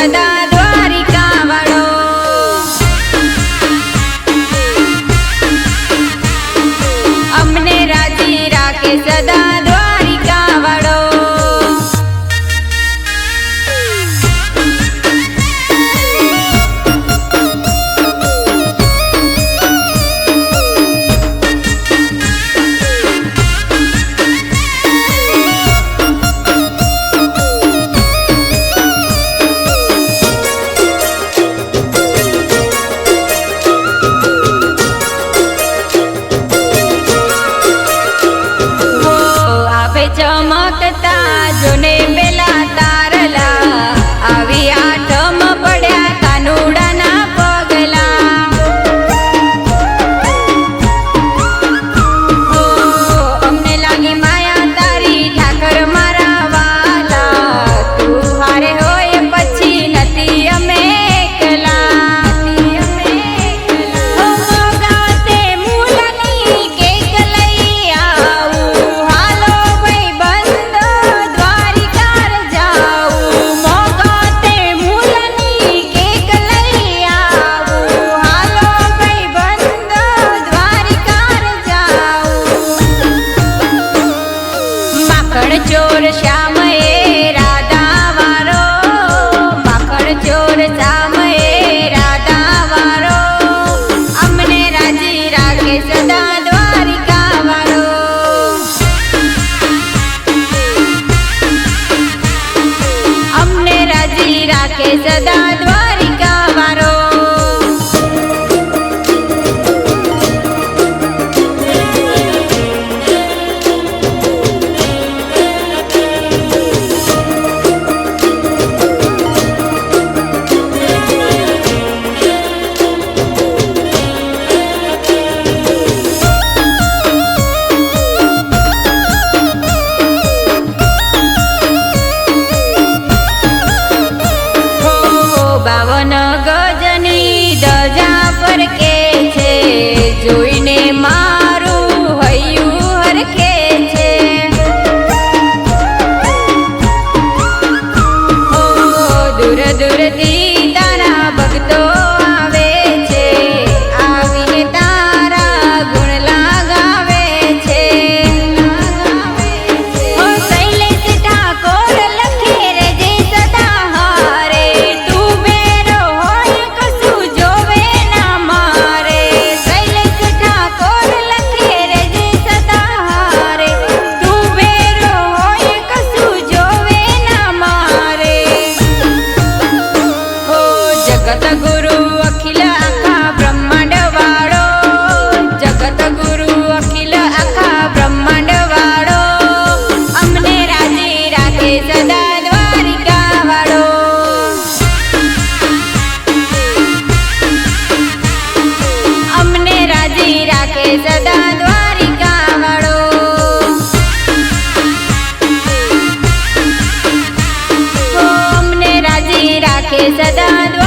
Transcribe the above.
સદા દ્વારિકા વાળો અમને રાજી રાખે સદા દ્વારિકા વાળો ચમકતા જોને પેલા તારલા આવી આઠમ પડ્યા કાનુડાના પગલા અમને લાગી માયા તારી ઠાકર મારા વાલા તું હારે હોય પછી નથી અમે એકલા ગાતે મૂળની કેક લઈ આવું હાલો ચોર શ્યામ એ રાધા વારો માખણ ચોર શ્યામ એ રાધા વારો અમને રાજી રાખે સદા દ્વારિકા વાળો અમને રાજી રાખે સદા દ્વારિકા વાળો બાવન ગજની ધજા પર કે છે જોઈને મારું હૈયું હરખે છે દૂર દૂરથી તારા ભક્તો આવે છે આવીને તારા ગુણ લગાવે છે શૈલેષ ઠાકોર લખે રે જે સદા હારે જગત ગુરુ અખિલ આખા બ્રહ્માંડ વાળો જગત ગુરુ અખિલ આખા બ્રહ્માંડ વાળો અમને રાજી રાખે સદા દ્વારિકા વાળો અમને રાજી રાખે સદા દ્વારિકા વાળો અમને રાજી રાખે સદા